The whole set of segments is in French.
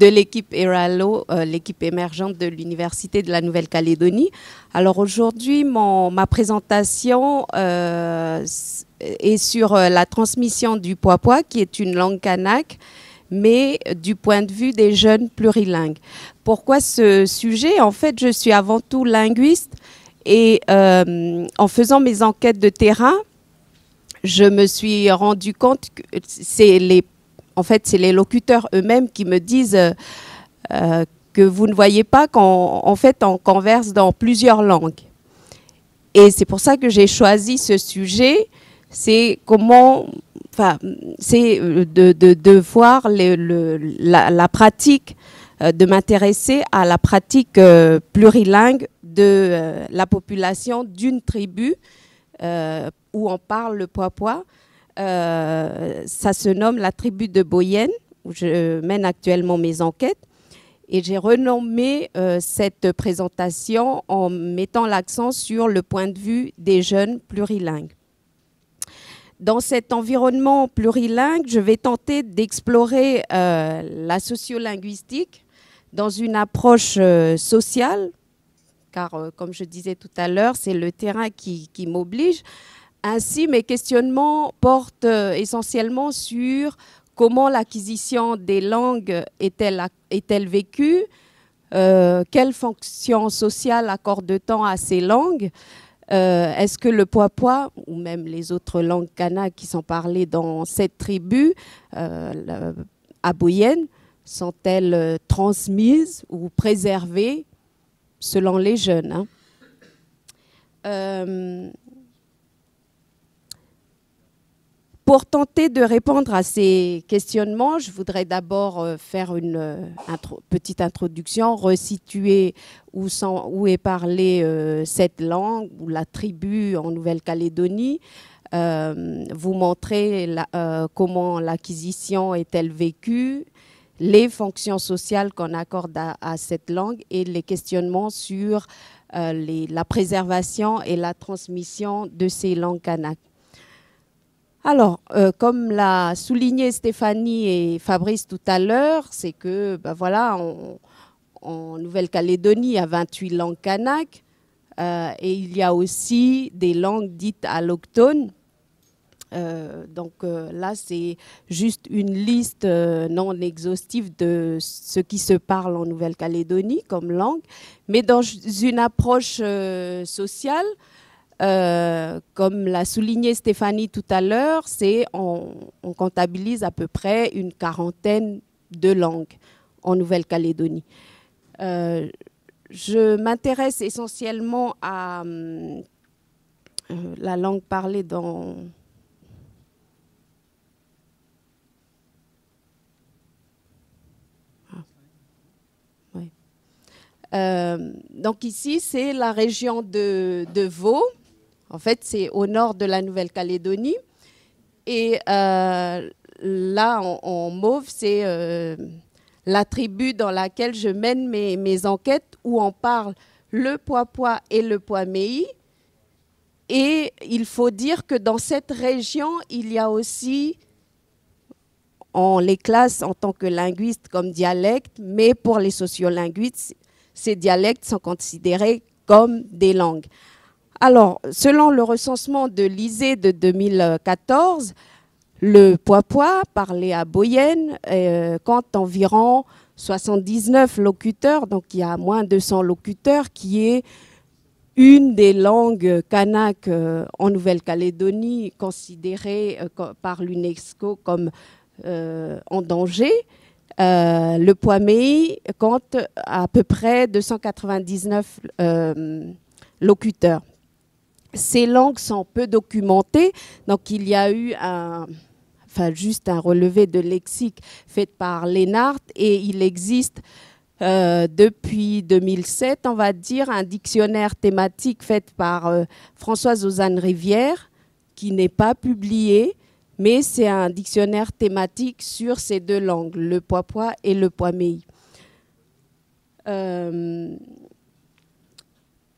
de l'équipe ERALO, l'équipe émergente de l'Université de la Nouvelle-Calédonie. Alors aujourd'hui, ma présentation est sur la transmission du Pwapwa, qui est une langue kanak, mais du point de vue des jeunes plurilingues. Pourquoi ce sujet? En fait, je suis avant tout linguiste et en faisant mes enquêtes de terrain, je me suis rendu compte que c'est les locuteurs eux-mêmes qui me disent que vous ne voyez pas qu'en fait, on converse dans plusieurs langues. Et c'est pour ça que j'ai choisi ce sujet. C'est de voir la pratique, de m'intéresser à la pratique plurilingue de la population d'une tribu où on parle le Pwapwa. Ça se nomme la tribu de Boyenne, où je mène actuellement mes enquêtes. Et j'ai renommé cette présentation en mettant l'accent sur le point de vue des jeunes plurilingues. Dans cet environnement plurilingue, je vais tenter d'explorer la sociolinguistique dans une approche sociale, car comme je disais tout à l'heure, c'est le terrain qui m'oblige. Ainsi, mes questionnements portent essentiellement sur comment l'acquisition des langues est-elle vécue, quelle fonction sociale accorde-t-on à ces langues, est-ce que le Pwapwa, ou même les autres langues kanak qui sont parlées dans cette tribu, à Boyenne, sont-elles transmises ou préservées selon les jeunes, Pour tenter de répondre à ces questionnements, je voudrais d'abord faire une petite introduction, resituer où est parlée cette langue, ou la tribu en Nouvelle-Calédonie, vous montrer comment l'acquisition est-elle vécue, les fonctions sociales qu'on accorde à cette langue et les questionnements sur la préservation et la transmission de ces langues kanak. Alors, comme l'a souligné Stéphanie et Fabrice tout à l'heure, c'est que, voilà, en Nouvelle-Calédonie, il y a 28 langues kanak et il y a aussi des langues dites allochtones. Là, c'est juste une liste non exhaustive de ce qui se parle en Nouvelle-Calédonie comme langue, mais dans une approche sociale, comme l'a souligné Stéphanie tout à l'heure, on comptabilise à peu près une quarantaine de langues en Nouvelle-Calédonie. Je m'intéresse essentiellement à la langue parlée dans... Donc ici, c'est la région de Vaud. En fait, c'est au nord de la Nouvelle-Calédonie. Et là, en mauve, c'est la tribu dans laquelle je mène mes enquêtes, où on parle le Pwapwa et le Pwamei. Et il faut dire que dans cette région, il y a aussi, on les classe en tant que linguistes comme dialectes, mais pour les sociolinguistes, ces dialectes sont considérés comme des langues. Alors, selon le recensement de l'ISE de 2014, le Pwapwa, parlé à Boyenne, compte environ 79 locuteurs, donc il y a moins de 100 locuteurs, qui est une des langues kanak en Nouvelle-Calédonie, considérée par l'UNESCO comme en danger. Le Pwamei compte à peu près 299 locuteurs. Ces langues sont peu documentées, donc il y a eu juste un relevé de lexique fait par Lénart et il existe depuis 2007, on va dire, un dictionnaire thématique fait par Françoise Ozanne-Rivière qui n'est pas publié, mais c'est un dictionnaire thématique sur ces deux langues, le Pwapwa et le Pwamei.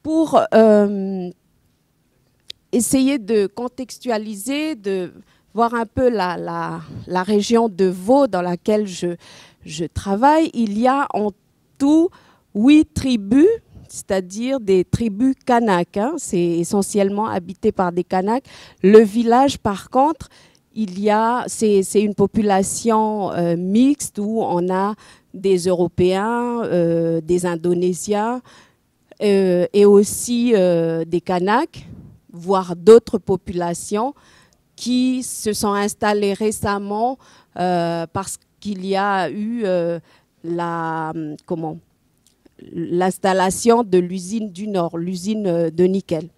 Pour essayer de contextualiser, de voir un peu la région de Vaud dans laquelle je travaille, il y a en tout 8 tribus, c'est-à-dire des tribus Kanaks. Hein. C'est essentiellement habité par des Kanaks. Le village, par contre, c'est une population mixte où on a des Européens, des Indonésiens et aussi des Kanaks, voire d'autres populations qui se sont installées récemment parce qu'il y a eu l'installation de l'usine du Nord, l'usine de nickel.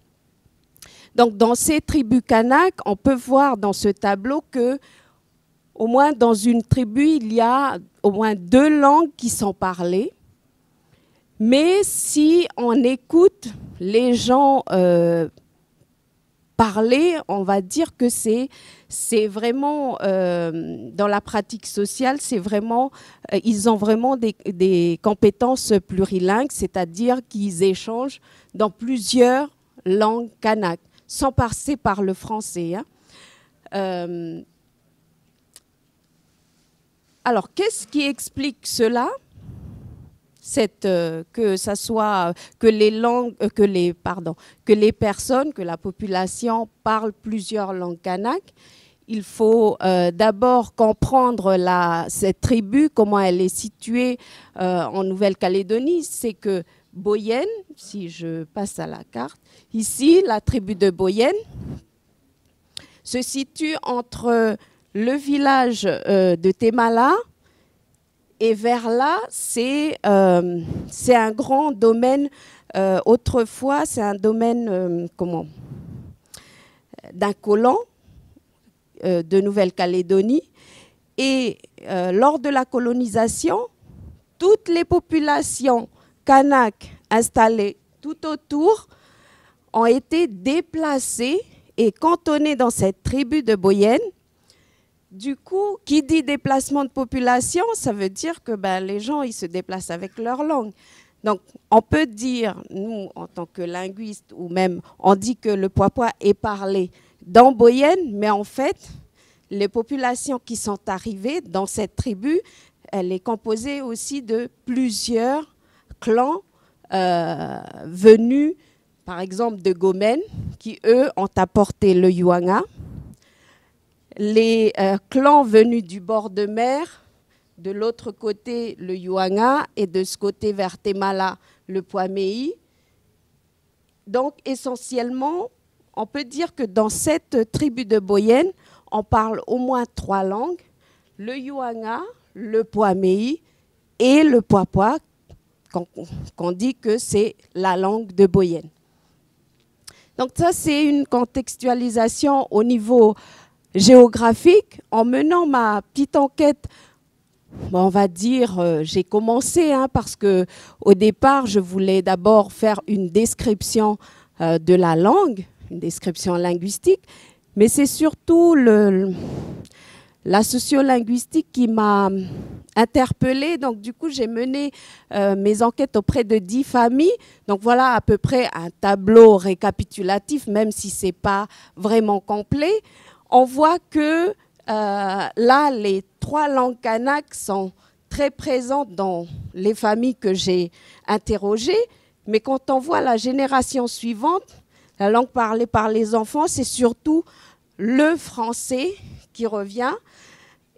Donc, dans ces tribus Kanaks, on peut voir dans ce tableau que, au moins dans une tribu, il y a au moins 2 langues qui sont parlées. Mais si on écoute les gens parler, on va dire que c'est vraiment, dans la pratique sociale, ils ont vraiment des compétences plurilingues, c'est-à-dire qu'ils échangent dans plusieurs langues kanaks, sans passer par le français. Hein. Alors, qu'est-ce qui explique cela ? Que la population parle plusieurs langues kanaks. Il faut d'abord comprendre cette tribu, comment elle est située en Nouvelle-Calédonie. C'est que Boyenne, si je passe à la carte, ici, la tribu de Boyenne se situe entre le village de Temala et vers là, c'est un grand domaine. Autrefois, c'est un domaine d'un colon de Nouvelle-Calédonie. Et lors de la colonisation, toutes les populations kanaks installées tout autour ont été déplacées et cantonnées dans cette tribu de Boyenne. Du coup, qui dit déplacement de population, ça veut dire que les gens ils se déplacent avec leur langue. Donc, on peut dire, nous, en tant que linguistes, ou même on dit que le Puapua est parlé dans Boyenne, mais en fait, les populations qui sont arrivées dans cette tribu, elle est composée aussi de plusieurs clans venus, par exemple, de Gomen, qui, eux, ont apporté le Yuanga. Les clans venus du bord de mer, de l'autre côté le Yuanga et de ce côté vers Temala le Puamei. Donc essentiellement, on peut dire que dans cette tribu de Boyenne, on parle au moins 3 langues, le Yuanga, le Puamei et le Puapua, qu'on dit que c'est la langue de Boyenne. Donc ça, c'est une contextualisation au niveau géographique. En menant ma petite enquête, on va dire, j'ai commencé parce que au départ, je voulais d'abord faire une description de la langue, une description linguistique, mais c'est surtout la sociolinguistique qui m'a interpellée. Donc du coup, j'ai mené mes enquêtes auprès de 10 familles. Donc voilà à peu près un tableau récapitulatif, même si ce n'est pas vraiment complet. On voit que là, les 3 langues kanaks sont très présentes dans les familles que j'ai interrogées. Mais quand on voit la génération suivante, la langue parlée par les enfants, c'est surtout le français qui revient.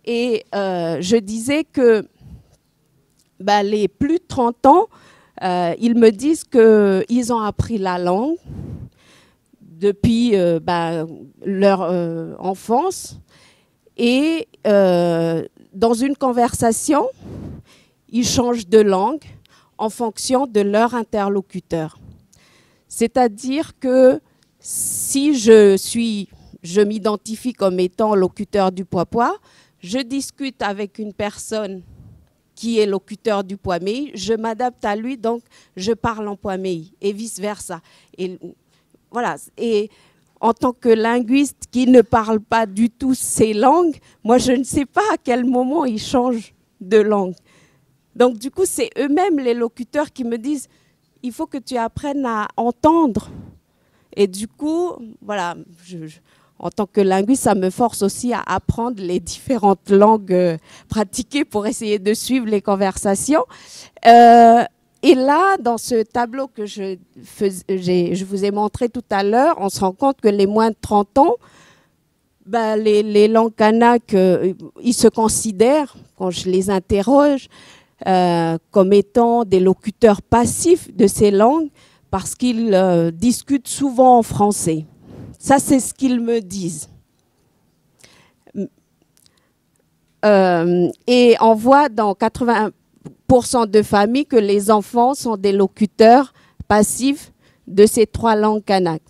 Et je disais que les plus de 30 ans, ils me disent qu'ils ont appris la langue depuis leur enfance. Et dans une conversation, ils changent de langue en fonction de leur interlocuteur. C'est-à-dire que si je m'identifie comme étant locuteur du Puapua, je discute avec une personne qui est locuteur du Puamei, je m'adapte à lui, donc je parle en Puamei et vice-versa. Et voilà. Et en tant que linguiste qui ne parle pas du tout ces langues, moi, je ne sais pas à quel moment ils changent de langue. Donc, du coup, c'est eux-mêmes, les locuteurs, qui me disent « il faut que tu apprennes à entendre ». Et du coup, voilà, en tant que linguiste, ça me force aussi à apprendre les différentes langues pratiquées pour essayer de suivre les conversations. Et là, dans ce tableau que je vous ai montré tout à l'heure, on se rend compte que les moins de 30 ans, ben, les langues kanak, ils se considèrent, quand je les interroge, comme étant des locuteurs passifs de ces langues parce qu'ils discutent souvent en français. Ça, c'est ce qu'ils me disent. Et on voit dans 80% de familles que les enfants sont des locuteurs passifs de ces 3 langues kanak.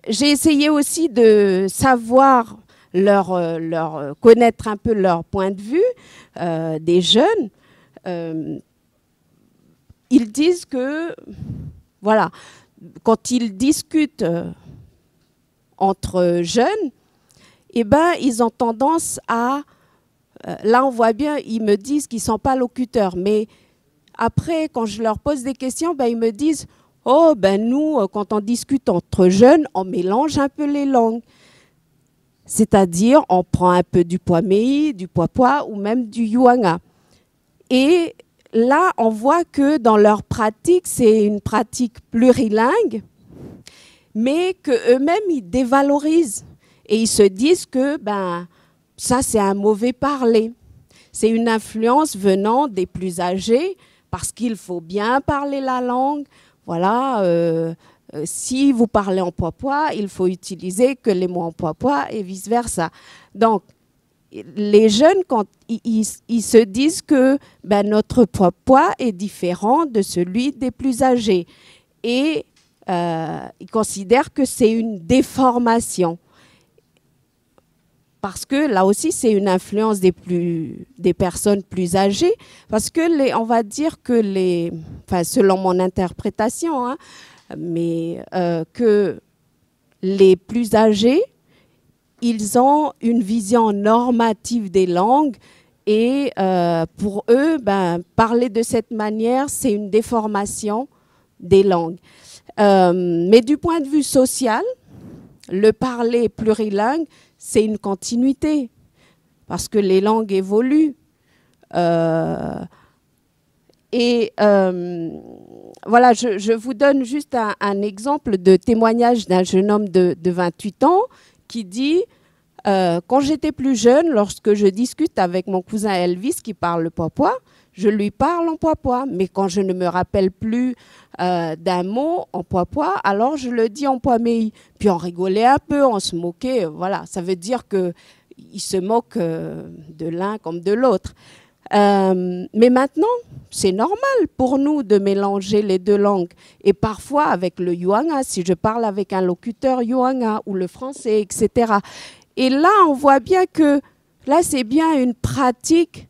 J'ai essayé aussi de savoir connaître un peu leur point de vue des jeunes. Ils disent que, voilà, quand ils discutent entre jeunes, eh ben, ils ont tendance à... là, on voit bien, ils me disent qu'ils ne sont pas locuteurs. Mais après, quand je leur pose des questions, ben, ils me disent « Oh, ben nous, quand on discute entre jeunes, on mélange un peu les langues. » C'est-à-dire, on prend un peu du Pwamei, du Pwapwa ou même du Yuanga. Et là, on voit que dans leur pratique, c'est une pratique plurilingue, mais qu'eux-mêmes, ils dévalorisent. Et ils se disent que ben, ça, c'est un mauvais parler. C'est une influence venant des plus âgés, parce qu'il faut bien parler la langue. Voilà, si vous parlez en Pwapwa, il faut utiliser que les mots en Pwapwa et vice-versa. Donc, les jeunes, quand ils se disent que ben, notre Pwapwa est différent de celui des plus âgés. Et ils considèrent que c'est une déformation. Parce que là aussi, c'est une influence des personnes plus âgées. Parce que on va dire que enfin, selon mon interprétation, hein, mais que les plus âgés, ils ont une vision normative des langues et pour eux, ben, parler de cette manière, c'est une déformation des langues. Mais du point de vue social, le parler plurilingue, c'est une continuité, parce que les langues évoluent. Voilà, je vous donne juste un exemple de témoignage d'un jeune homme de 28 ans qui dit quand j'étais plus jeune, lorsque je discute avec mon cousin Elvis qui parle le Pwapwa, je lui parle en Pwapwa, mais quand je ne me rappelle plus d'un mot en Pwapwa, alors je le dis en Pwamei. Puis on rigolait un peu, on se moquait, voilà. Ça veut dire qu'il se moque de l'un comme de l'autre. Mais maintenant, c'est normal pour nous de mélanger les 2 langues. Et parfois avec le Yuanga, si je parle avec un locuteur Yuanga ou le français, etc. Et là, on voit bien que là, c'est bien une pratique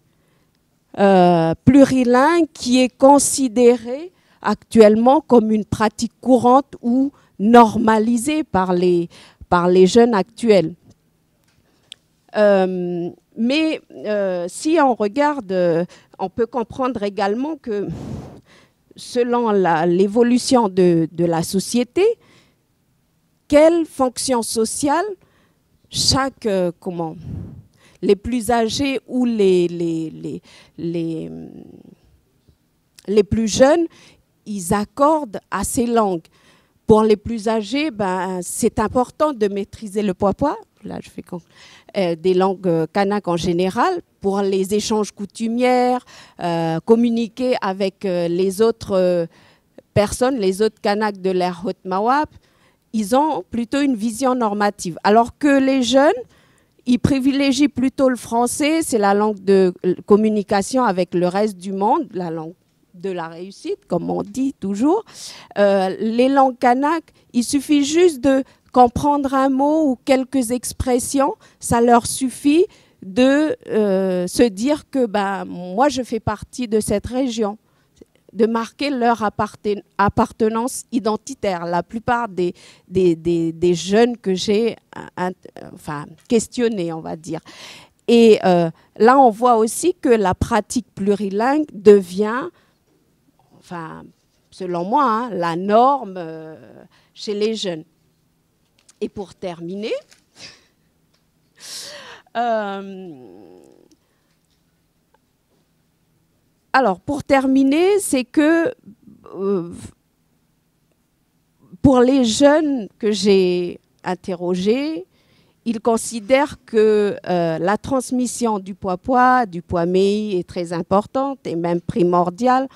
plurilingue qui est considérée actuellement comme une pratique courante ou normalisée par les jeunes actuels. Mais si on regarde, on peut comprendre également que selon l'évolution de la société, quelle fonction sociale les plus âgés ou les plus jeunes, ils accordent à ces langues. Pour les plus âgés, ben, c'est important de maîtriser le Pwapwa, là je fais des langues kanak en général, pour les échanges coutumières, communiquer avec les autres personnes, les autres kanak de l'ère Haute-Mawab. Ils ont plutôt une vision normative. Alors que les jeunes, ils privilégient plutôt le français, c'est la langue de communication avec le reste du monde, la langue de la réussite, comme on dit toujours. Les langues kanak, il suffit juste de comprendre un mot ou quelques expressions, ça leur suffit de se dire que ben, moi je fais partie de cette région, de marquer leur appartenance identitaire. La plupart des jeunes que j'ai questionnés, on va dire. Et là, on voit aussi que la pratique plurilingue devient, enfin, selon moi, hein, la norme chez les jeunes. Et pour terminer, c'est que pour les jeunes que j'ai interrogés, ils considèrent que la transmission du poids mei est très importante et même primordiale,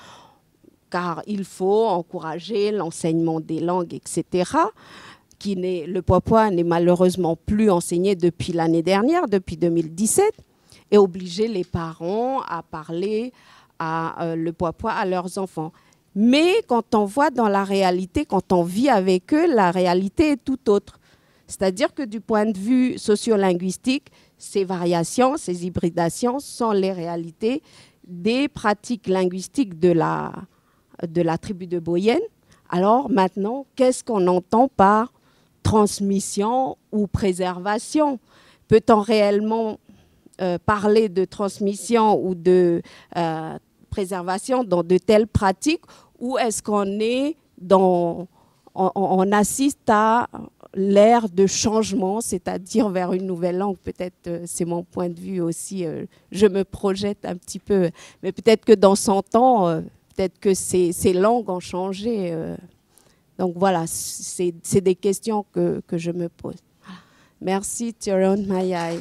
car il faut encourager l'enseignement des langues, etc. Le poids n'est malheureusement plus enseigné depuis l'année dernière, depuis 2017, et obliger les parents à parler le poids à leurs enfants. Mais quand on voit dans la réalité, quand on vit avec eux, la réalité est tout autre. C'est-à-dire que du point de vue sociolinguistique, ces variations, ces hybridations sont les réalités des pratiques linguistiques de la tribu de Boyenne. Alors maintenant, qu'est-ce qu'on entend par transmission ou préservation? Peut-on réellement parler de transmission ou de préservation dans de telles pratiques, ou est-ce qu'on est on assiste à l'ère de changement, c'est-à-dire vers une nouvelle langue? Peut-être, c'est mon point de vue aussi, je me projette un petit peu, mais peut-être que dans 100 ans, peut-être que ces langues ont changé. Donc voilà, c'est des questions que je me pose. Merci, Tyrone Mayai.